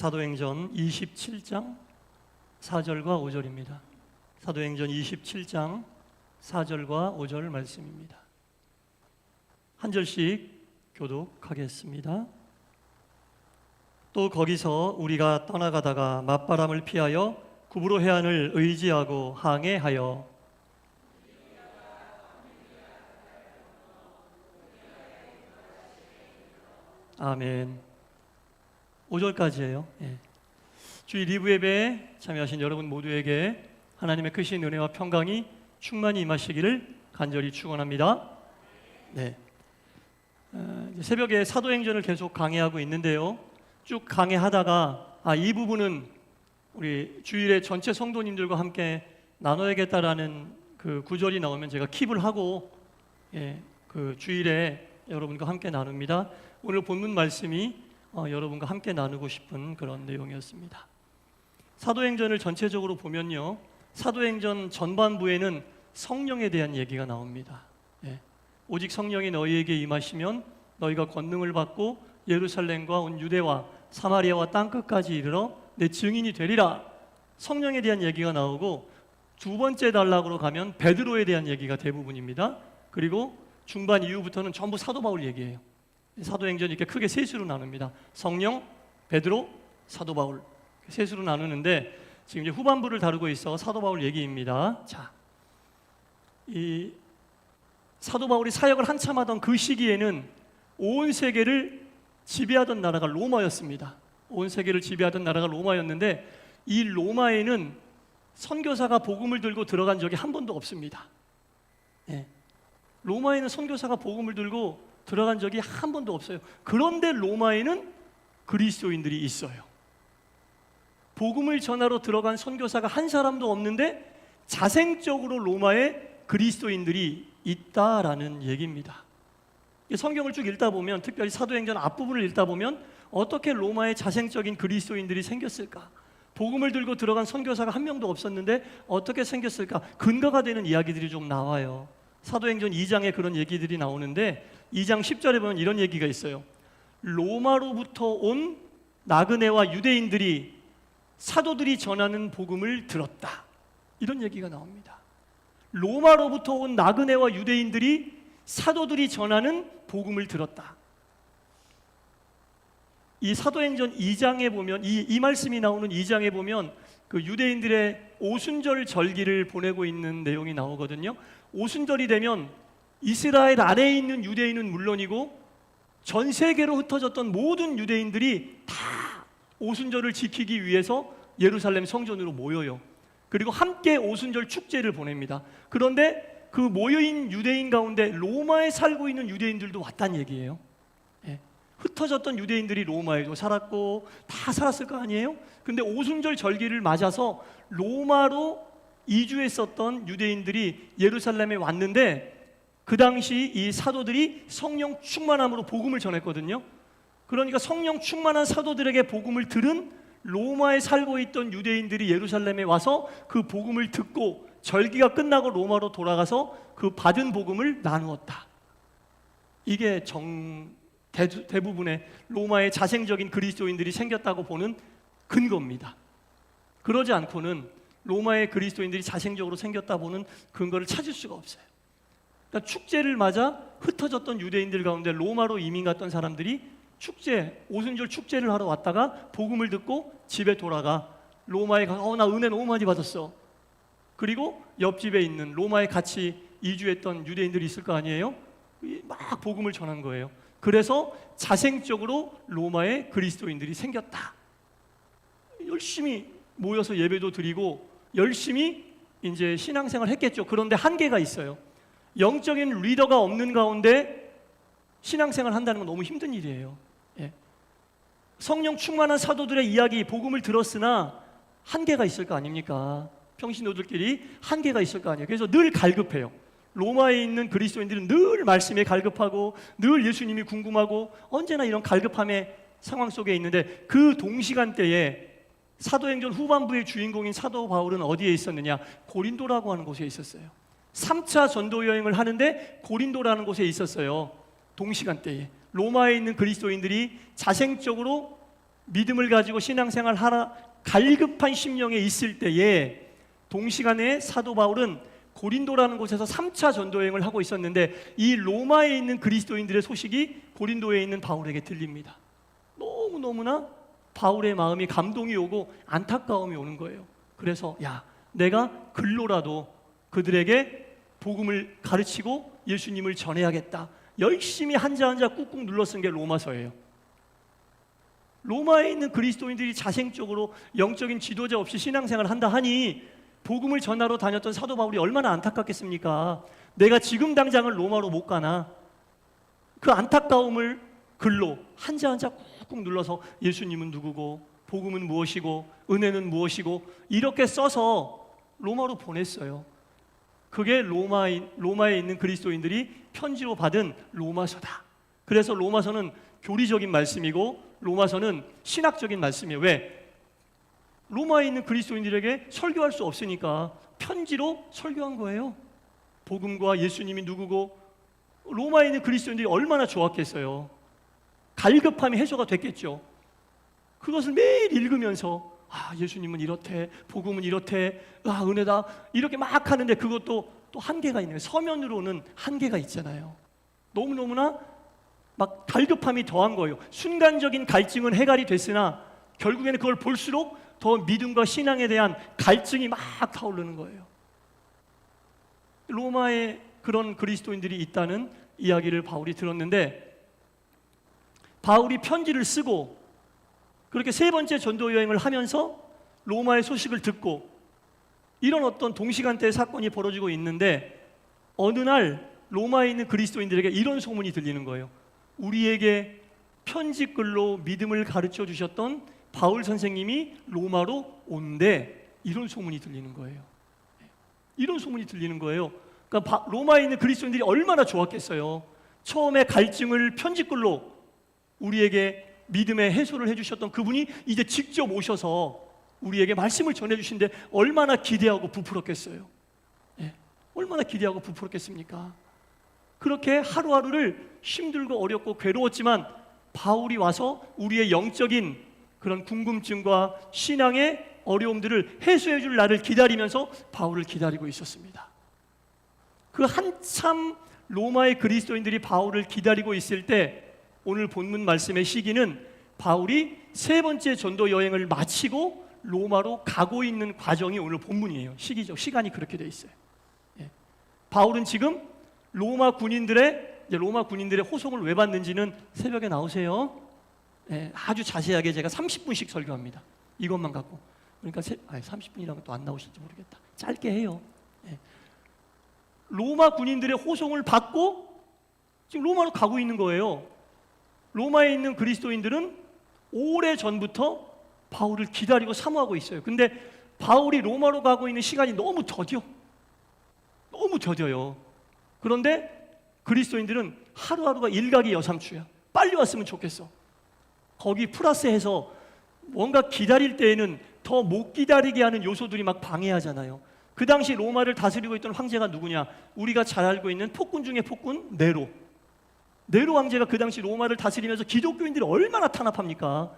사도행전 27장 4절과 5절입니다. 사도행전 27장 4절과 5절 말씀입니다. 한 절씩 교독하겠습니다. 또 거기서 우리가 떠나가다가 맞바람을 피하여 구브로 해안을 의지하고 항해하여 아멘. 5절까지예요. 주일 리브 예배에 참여하신 여러분 모두에게 하나님의 크신 은혜와 평강이 충만히 임하시기를 간절히 축원합니다. 네. 새벽에 사도행전을 계속 강해하고 있는데요. 쭉 강해하다가 이 부분은 우리 주일에 전체 성도님들과 함께 나눠야겠다라는 그 구절이 나오면 제가 킵을 하고 그 주일에 여러분과 함께 나눕니다. 오늘 본문 말씀이 여러분과 함께 나누고 싶은 그런 내용이었습니다. 사도행전을 전체적으로 보면요, 사도행전 전반부에는 성령에 대한 얘기가 나옵니다. 오직 성령이 너희에게 임하시면 너희가 권능을 받고 예루살렘과 온 유대와 사마리아와 땅끝까지 이르러 내 증인이 되리라. 성령에 대한 얘기가 나오고, 두 번째 단락으로 가면 베드로에 대한 얘기가 대부분입니다. 그리고 중반 이후부터는 전부 사도 바울 얘기예요. 사도행전이 이렇게 크게 셋으로 나눕니다. 성령, 베드로, 사도 바울, 셋으로 나누는데 지금 이제 후반부를 다루고 있어 사도 바울 얘기입니다. 자, 이 사도 바울이 사역을 한참 하던 그 시기에는 온 세계를 지배하던 나라가 로마였습니다. 온 세계를 지배하던 나라가 로마였는데, 이 로마에는 선교사가 복음을 들고 들어간 적이 한 번도 없습니다. 로마에는 선교사가 복음을 들고 들어간 적이 한 번도 없어요. 그런데 로마에는 그리스도인들이 있어요. 복음을 전하러 들어간 선교사가 한 사람도 없는데 자생적으로 로마에 그리스도인들이 있다라는 얘기입니다. 성경을 쭉 읽다 보면, 특별히 사도행전 앞부분을 읽다 보면 어떻게 로마에 자생적인 그리스도인들이 생겼을까? 복음을 들고 들어간 선교사가 한 명도 없었는데 어떻게 생겼을까? 근거가 되는 이야기들이 좀 나와요. 사도행전 2장에 그런 얘기들이 나오는데 2장 10절에 보면 이런 얘기가 있어요. 로마로부터 온 나그네와 유대인들이 사도들이 전하는 복음을 들었다. 이런 얘기가 나옵니다. 로마로부터 온 나그네와 유대인들이 사도들이 전하는 복음을 들었다. 이 사도행전 2장에 보면, 이 말씀이 나오는 2장에 보면 그 유대인들의 오순절 절기를 보내고 있는 내용이 나오거든요. 오순절이 되면 이스라엘 아래에 있는 유대인은 물론이고 전 세계로 흩어졌던 모든 유대인들이 다 오순절을 지키기 위해서 예루살렘 성전으로 모여요. 그리고 함께 오순절 축제를 보냅니다. 그런데 그 모여있는 유대인 가운데 로마에 살고 있는 유대인들도 왔다는 얘기예요. 흩어졌던 유대인들이 로마에도 살았고 다 살았을 거 아니에요? 근데 오순절 절기를 맞아서 로마로 이주했었던 유대인들이 예루살렘에 왔는데, 그 당시 이 사도들이 성령 충만함으로 복음을 전했거든요. 그러니까 성령 충만한 사도들에게 복음을 들은 로마에 살고 있던 유대인들이 예루살렘에 와서 그 복음을 듣고 절기가 끝나고 로마로 돌아가서 그 받은 복음을 나누었다. 이게 대부분의 로마의 자생적인 그리스도인들이 생겼다고 보는 근거입니다. 그러지 않고는 로마의 그리스도인들이 자생적으로 생겼다 보는 근거를 찾을 수가 없어요. 그러니까 축제를 맞아 흩어졌던 유대인들 가운데 로마로 이민 갔던 사람들이 오순절 축제를 하러 왔다가 복음을 듣고 집에 돌아가 로마에 가서 나 은혜 너무 많이 받았어. 그리고 옆집에 있는 로마에 같이 이주했던 유대인들이 있을 거 아니에요? 막 복음을 전한 거예요. 그래서 자생적으로 로마에 그리스도인들이 생겼다. 열심히 모여서 예배도 드리고 열심히 이제 신앙생활 했겠죠. 그런데 한계가 있어요. 영적인 리더가 없는 가운데 신앙생활 한다는 건 너무 힘든 일이에요. 성령 충만한 사도들의 이야기, 복음을 들었으나 한계가 있을 거 아닙니까? 평신도들끼리 한계가 있을 거 아니에요. 그래서 늘 갈급해요. 로마에 있는 그리스도인들은 늘 말씀에 갈급하고 늘 예수님이 궁금하고 언제나 이런 갈급함의 상황 속에 있는데, 그 동시간대에 사도행전 후반부의 주인공인 사도 바울은 어디에 있었느냐? 고린도라고 하는 곳에 있었어요. 3차 전도 여행을 하는데 고린도라는 곳에 있었어요. 동시간대에 로마에 있는 그리스도인들이 자생적으로 믿음을 가지고 신앙생활 하라 갈급한 심령에 있을 때에 동시간에 사도 바울은 고린도라는 곳에서 3차 전도 여행을 하고 있었는데 이 로마에 있는 그리스도인들의 소식이 고린도에 있는 바울에게 들립니다. 너무너무나 바울의 마음이 감동이 오고 안타까움이 오는 거예요. 그래서 내가 글로라도 그들에게 복음을 가르치고 예수님을 전해야겠다. 열심히 한자 한자 꾹꾹 눌러 쓴 게 로마서예요. 로마에 있는 그리스도인들이 자생적으로 영적인 지도자 없이 신앙생활을 한다 하니 복음을 전하러 다녔던 사도 바울이 얼마나 안타깝겠습니까? 내가 지금 당장은 로마로 못 가나? 그 안타까움을 글로 한자 한자 꾹꾹 눌러서 예수님은 누구고 복음은 무엇이고 은혜는 무엇이고 이렇게 써서 로마로 보냈어요. 그게 로마에 있는 그리스도인들이 편지로 받은 로마서다. 그래서 로마서는 교리적인 말씀이고 로마서는 신학적인 말씀이에요. 왜? 로마에 있는 그리스도인들에게 설교할 수 없으니까 편지로 설교한 거예요. 복음과 예수님이 누구고 로마에 있는 그리스도인들이 얼마나 좋았겠어요. 갈급함이 해소가 됐겠죠. 그것을 매일 읽으면서 예수님은 이렇대, 복음은 이렇대, 은혜다 이렇게 막 하는데 그것도 또 한계가 있는 거예요. 서면으로는 한계가 있잖아요. 너무너무나 막 갈급함이 더한 거예요. 순간적인 갈증은 해결이 됐으나 결국에는 그걸 볼수록 더 믿음과 신앙에 대한 갈증이 막 타오르는 거예요. 로마에 그런 그리스도인들이 있다는 이야기를 바울이 들었는데 바울이 편지를 쓰고 그렇게 세 번째 전도 여행을 하면서 로마의 소식을 듣고 이런 어떤 동시간대의 사건이 벌어지고 있는데 어느 날 로마에 있는 그리스도인들에게 이런 소문이 들리는 거예요. 우리에게 편지글로 믿음을 가르쳐 주셨던 바울 선생님이 로마로 온대. 이런 소문이 들리는 거예요. 이런 소문이 들리는 거예요. 그러니까 로마에 있는 그리스도인들이 얼마나 좋았겠어요. 처음에 갈증을 편지글로 우리에게 믿음의 해소를 해주셨던 그분이 이제 직접 오셔서 우리에게 말씀을 전해주신데 얼마나 기대하고 부풀었겠어요. 얼마나 기대하고 부풀었겠습니까? 그렇게 하루하루를 힘들고 어렵고 괴로웠지만 바울이 와서 우리의 영적인 그런 궁금증과 신앙의 어려움들을 해소해 줄 날을 기다리면서 바울을 기다리고 있었습니다. 그 한참 로마의 그리스도인들이 바울을 기다리고 있을 때 오늘 본문 말씀의 시기는 바울이 세 번째 전도 여행을 마치고 로마로 가고 있는 과정이 오늘 본문이에요. 시간이 그렇게 돼 있어요. 바울은 지금 로마 군인들의 호송을 왜 받는지는 새벽에 나오세요. 아주 자세하게 제가 30분씩 설교합니다. 이것만 갖고. 그러니까 30분이라고 또 안 나오실지 모르겠다. 짧게 해요. 로마 군인들의 호송을 받고 지금 로마로 가고 있는 거예요. 로마에 있는 그리스도인들은 오래 전부터 바울을 기다리고 사모하고 있어요. 근데 바울이 로마로 가고 있는 시간이 너무 더뎌요. 그런데 그리스도인들은 하루하루가 일각이 여삼추야. 빨리 왔으면 좋겠어. 거기 플러스해서 뭔가 기다릴 때에는 더 못 기다리게 하는 요소들이 막 방해하잖아요. 그 당시 로마를 다스리고 있던 황제가 누구냐? 우리가 잘 알고 있는 폭군 중에 폭군 네로 황제가 그 당시 로마를 다스리면서 기독교인들이 얼마나 탄압합니까?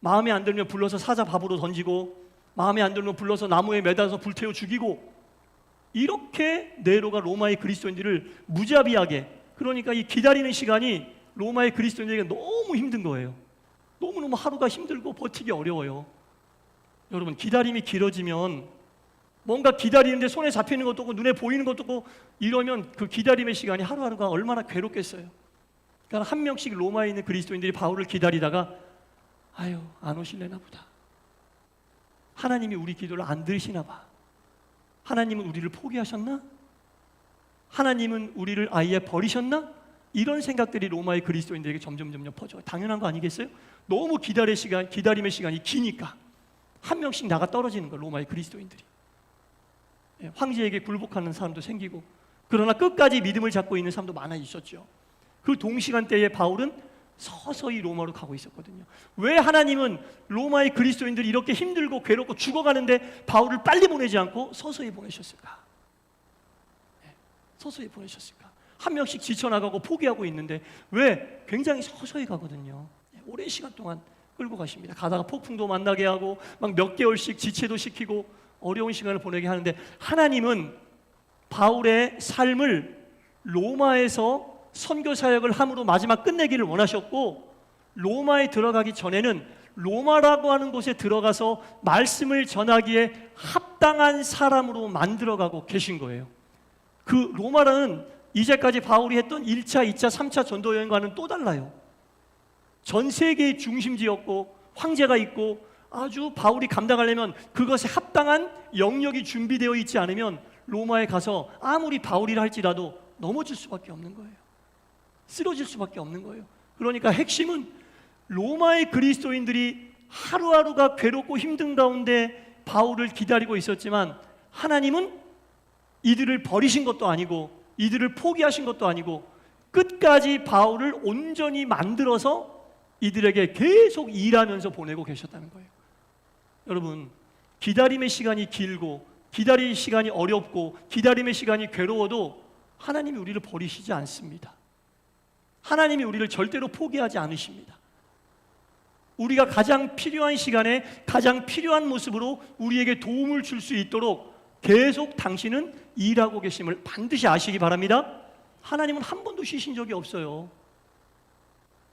마음에 안 들면 불러서 사자 밥으로 던지고 마음에 안 들면 불러서 나무에 매달아서 불태워 죽이고 이렇게 네로가 로마의 그리스도인들을 무자비하게 그러니까 이 기다리는 시간이 로마의 그리스도인들에게 너무 힘든 거예요. 너무너무 하루가 힘들고 버티기 어려워요. 여러분 기다림이 길어지면 뭔가 기다리는데 손에 잡히는 것도 없고 눈에 보이는 것도 없고 이러면 그 기다림의 시간이 하루하루가 얼마나 괴롭겠어요. 그러니까 한 명씩 로마에 있는 그리스도인들이 바울을 기다리다가 안 오실래나 보다. 하나님이 우리 기도를 안 들으시나 봐. 하나님은 우리를 포기하셨나? 하나님은 우리를 아예 버리셨나? 이런 생각들이 로마의 그리스도인들에게 점점 퍼져요. 당연한 거 아니겠어요? 너무 기다림의 시간이 기니까 한 명씩 나가 떨어지는 거예요. 로마의 그리스도인들이. 황제에게 굴복하는 사람도 생기고 그러나 끝까지 믿음을 잡고 있는 사람도 많아 있었죠. 그 동시간대에 바울은 서서히 로마로 가고 있었거든요. 왜 하나님은 로마의 그리스도인들이 이렇게 힘들고 괴롭고 죽어가는데 바울을 빨리 보내지 않고 서서히 보내셨을까? 서서히 보내셨을까? 한 명씩 지쳐나가고 포기하고 있는데 왜 굉장히 서서히 가거든요. 오랜 시간 동안 끌고 가십니다. 가다가 폭풍도 만나게 하고 막 몇 개월씩 지체도 시키고 어려운 시간을 보내게 하는데, 하나님은 바울의 삶을 로마에서 선교 사역을 함으로 마지막 끝내기를 원하셨고, 로마에 들어가기 전에는 로마라고 하는 곳에 들어가서 말씀을 전하기에 합당한 사람으로 만들어가고 계신 거예요. 그 로마라는 이제까지 바울이 했던 1차, 2차, 3차 전도 여행과는 또 달라요. 전 세계의 중심지였고 황제가 있고 아주 바울이 감당하려면 그것에 합당한 영역이 준비되어 있지 않으면 로마에 가서 아무리 바울이라 할지라도 넘어질 수밖에 없는 거예요. 쓰러질 수밖에 없는 거예요. 그러니까 핵심은 로마의 그리스도인들이 하루하루가 괴롭고 힘든 가운데 바울을 기다리고 있었지만, 하나님은 이들을 버리신 것도 아니고 이들을 포기하신 것도 아니고 끝까지 바울을 온전히 만들어서 이들에게 계속 일하면서 보내고 계셨다는 거예요. 여러분, 기다림의 시간이 길고 기다릴 시간이 어렵고 기다림의 시간이 괴로워도 하나님이 우리를 버리시지 않습니다. 하나님이 우리를 절대로 포기하지 않으십니다. 우리가 가장 필요한 시간에 가장 필요한 모습으로 우리에게 도움을 줄 수 있도록 계속 당신은 일하고 계심을 반드시 아시기 바랍니다. 하나님은 한 번도 쉬신 적이 없어요.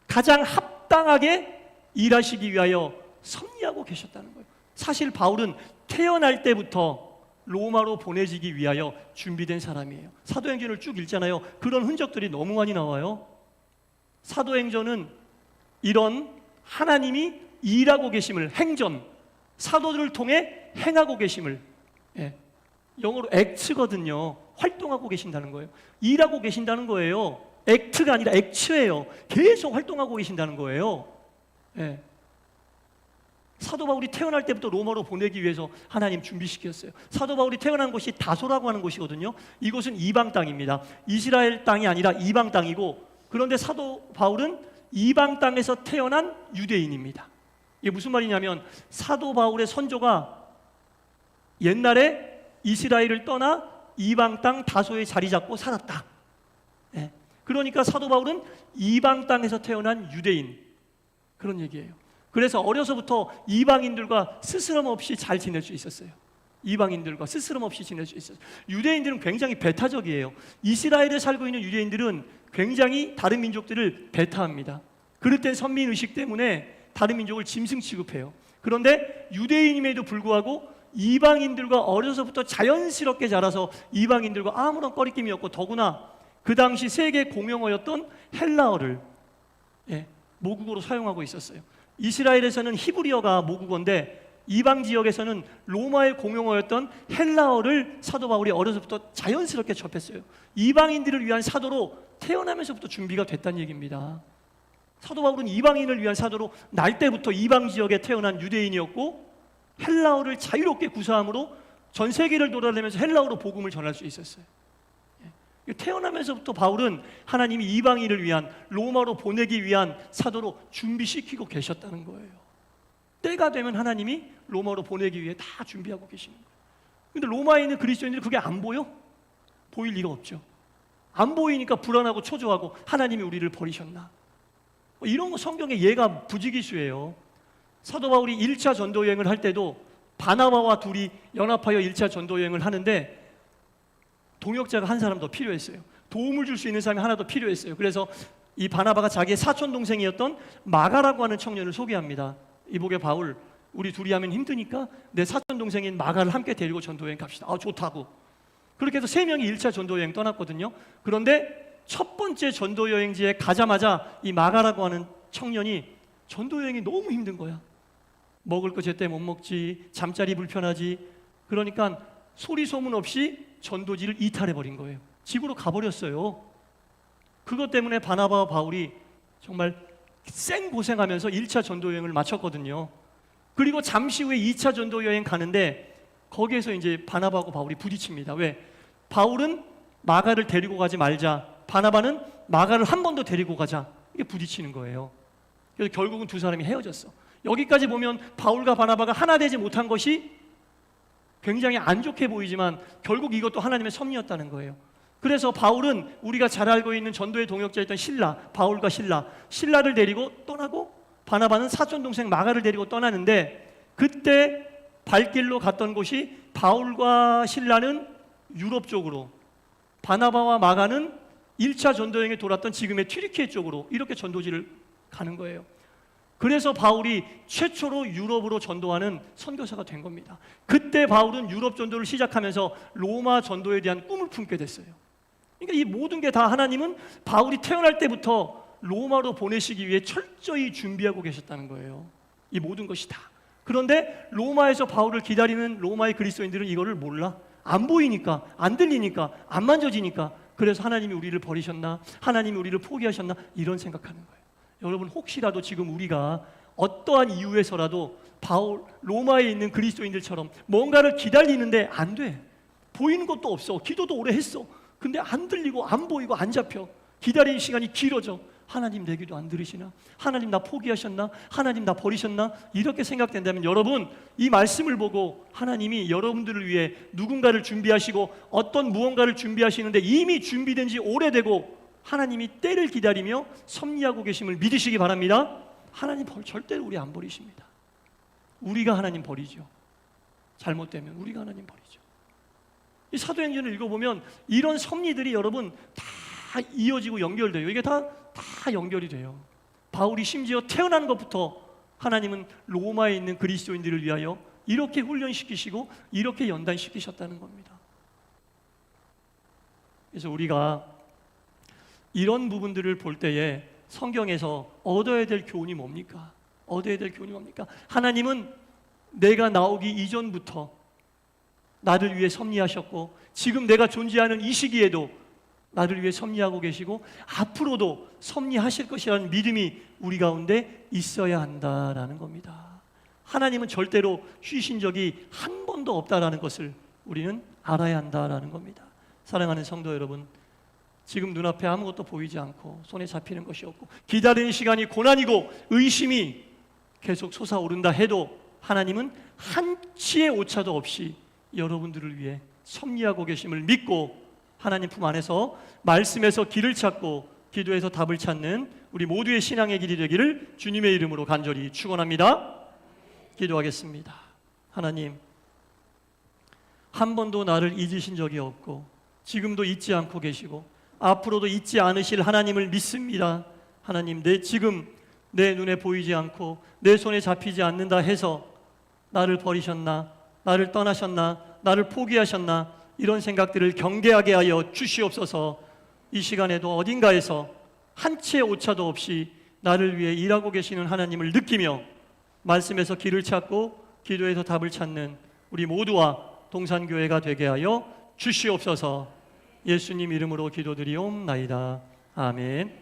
가장 합당하게 일하시기 위하여 섭리하고 계셨다는 거예요. 사실 바울은 태어날 때부터 로마로 보내지기 위하여 준비된 사람이에요. 사도행전을 쭉 읽잖아요. 그런 흔적들이 너무 많이 나와요. 사도행전은 이런 하나님이 일하고 계심을, 행전, 사도들을 통해 행하고 계심을, 영어로 액트거든요. 활동하고 계신다는 거예요. 일하고 계신다는 거예요. 액트가 아니라 액츠예요. 계속 활동하고 계신다는 거예요. 사도 바울이 태어날 때부터 로마로 보내기 위해서 하나님 준비시켰어요. 사도 바울이 태어난 곳이 다소라고 하는 곳이거든요. 이곳은 이방 땅입니다. 이스라엘 땅이 아니라 이방 땅이고, 그런데 사도 바울은 이방 땅에서 태어난 유대인입니다. 이게 무슨 말이냐면, 사도 바울의 선조가 옛날에 이스라엘을 떠나 이방 땅 다소에 자리 잡고 살았다. 그러니까 사도 바울은 이방 땅에서 태어난 유대인, 그런 얘기예요. 그래서 어려서부터 이방인들과 스스럼 없이 잘 지낼 수 있었어요. 이방인들과 스스럼 없이 지낼 수 있었어요. 유대인들은 굉장히 배타적이에요. 이스라엘에 살고 있는 유대인들은 굉장히 다른 민족들을 배타합니다. 그럴 땐 선민의식 때문에 다른 민족을 짐승 취급해요. 그런데 유대인임에도 불구하고 이방인들과 어려서부터 자연스럽게 자라서 이방인들과 아무런 꺼리낌이 없고, 더구나 그 당시 세계 공용어였던 헬라어를 모국어로 사용하고 있었어요. 이스라엘에서는 히브리어가 모국어인데 이방 지역에서는 로마의 공용어였던 헬라어를 사도 바울이 어려서부터 자연스럽게 접했어요. 이방인들을 위한 사도로 태어나면서부터 준비가 됐다는 얘기입니다. 사도 바울은 이방인을 위한 사도로 날 때부터 이방 지역에 태어난 유대인이었고, 헬라어를 자유롭게 구사함으로 전 세계를 돌아다니면서 헬라어로 복음을 전할 수 있었어요. 태어나면서부터 바울은 하나님이 이방인을 위한, 로마로 보내기 위한 사도로 준비시키고 계셨다는 거예요. 때가 되면 하나님이 로마로 보내기 위해 다 준비하고 계시는 거예요. 근데 로마에 있는 그리스도인들이 그게 안 보여? 보일 리가 없죠. 안 보이니까 불안하고 초조하고, 하나님이 우리를 버리셨나? 이런 거 성경에 예가 부지기수예요. 사도 바울이 1차 전도 여행을 할 때도 바나바와 둘이 연합하여 1차 전도 여행을 하는데 동역자가 한 사람 더 필요했어요. 도움을 줄 수 있는 사람이 하나 더 필요했어요. 그래서 이 바나바가 자기의 사촌 동생이었던 마가라고 하는 청년을 소개합니다. 이보게 바울, 우리 둘이 하면 힘드니까 내 사촌 동생인 마가를 함께 데리고 전도 여행 갑시다. 좋다고. 그렇게 해서 3명이 1차 전도 여행 떠났거든요. 그런데 첫 번째 전도 여행지에 가자마자 이 마가라고 하는 청년이 전도 여행이 너무 힘든 거야. 먹을 거 제때 못 먹지, 잠자리 불편하지. 그러니까 소리 소문 없이 전도지를 이탈해버린 거예요. 집으로 가버렸어요. 그것 때문에 바나바와 바울이 정말 생고생하면서 1차 전도 여행을 마쳤거든요. 그리고 잠시 후에 2차 전도 여행 가는데 거기에서 이제 바나바하고 바울이 부딪힙니다. 왜? 바울은 마가를 데리고 가지 말자, 바나바는 마가를 한 번 더 데리고 가자. 이게 부딪히는 거예요. 그래서 결국은 두 사람이 헤어졌어. 여기까지 보면 바울과 바나바가 하나 되지 못한 것이 굉장히 안 좋게 보이지만 결국 이것도 하나님의 섭리였다는 거예요. 그래서 바울은 우리가 잘 알고 있는 전도의 동역자였던 신라, 바울과 신라를 데리고 떠나고 바나바는 사촌 동생 마가를 데리고 떠나는데 그때 발길로 갔던 곳이 바울과 실라는 유럽 쪽으로, 바나바와 마가는 1차 전도 여행에 돌았던 지금의 튀르키예 쪽으로 이렇게 전도지를 가는 거예요. 그래서 바울이 최초로 유럽으로 전도하는 선교사가 된 겁니다. 그때 바울은 유럽 전도를 시작하면서 로마 전도에 대한 꿈을 품게 됐어요. 그러니까 이 모든 게 다 하나님은 바울이 태어날 때부터 로마로 보내시기 위해 철저히 준비하고 계셨다는 거예요. 이 모든 것이 다. 그런데 로마에서 바울을 기다리는 로마의 그리스도인들은 이거를 몰라. 안 보이니까, 안 들리니까, 안 만져지니까. 그래서 하나님이 우리를 버리셨나? 하나님이 우리를 포기하셨나? 이런 생각하는 거예요. 여러분, 혹시라도 지금 우리가 어떠한 이유에서라도 바울, 로마에 있는 그리스도인들처럼 뭔가를 기다리는데 안 돼. 보이는 것도 없어. 기도도 오래 했어. 근데 안 들리고 안 보이고 안 잡혀. 기다리는 시간이 길어져. 하나님 내 기도 안 들으시나? 하나님 나 포기하셨나? 하나님 나 버리셨나? 이렇게 생각된다면 여러분, 이 말씀을 보고 하나님이 여러분들을 위해 누군가를 준비하시고 어떤 무언가를 준비하시는데 이미 준비된 지 오래되고 하나님이 때를 기다리며 섭리하고 계심을 믿으시기 바랍니다. 하나님 절대로 우리 안 버리십니다. 우리가 하나님 버리죠. 잘못되면 우리가 하나님 버리죠. 이 사도행전을 읽어보면 이런 섭리들이 여러분 다 이어지고 연결돼요. 이게 다 연결이 돼요. 바울이 심지어 태어난 것부터 하나님은 로마에 있는 그리스도인들을 위하여 이렇게 훈련시키시고 이렇게 연단시키셨다는 겁니다. 그래서 우리가 이런 부분들을 볼 때에 성경에서 얻어야 될 교훈이 뭡니까? 얻어야 될 교훈이 뭡니까? 하나님은 내가 나오기 이전부터 나를 위해 섭리하셨고 지금 내가 존재하는 이 시기에도 나를 위해 섭리하고 계시고 앞으로도 섭리하실 것이라는 믿음이 우리 가운데 있어야 한다라는 겁니다. 하나님은 절대로 쉬신 적이 한 번도 없다라는 것을 우리는 알아야 한다라는 겁니다. 사랑하는 성도 여러분, 지금 눈앞에 아무것도 보이지 않고 손에 잡히는 것이 없고 기다리는 시간이 고난이고 의심이 계속 솟아오른다 해도 하나님은 한치의 오차도 없이 여러분들을 위해 섭리하고 계심을 믿고 하나님 품 안에서 말씀에서 길을 찾고 기도에서 답을 찾는 우리 모두의 신앙의 길이 되기를 주님의 이름으로 간절히 축원합니다. 기도하겠습니다. 하나님, 한 번도 나를 잊으신 적이 없고 지금도 잊지 않고 계시고 앞으로도 잊지 않으실 하나님을 믿습니다. 하나님, 지금 내 눈에 보이지 않고 내 손에 잡히지 않는다 해서 나를 버리셨나? 나를 떠나셨나? 나를 포기하셨나? 이런 생각들을 경계하게 하여 주시옵소서. 이 시간에도 어딘가에서 한치의 오차도 없이 나를 위해 일하고 계시는 하나님을 느끼며 말씀에서 길을 찾고 기도에서 답을 찾는 우리 모두와 동산교회가 되게 하여 주시옵소서. 예수님 이름으로 기도드리옵나이다. 아멘.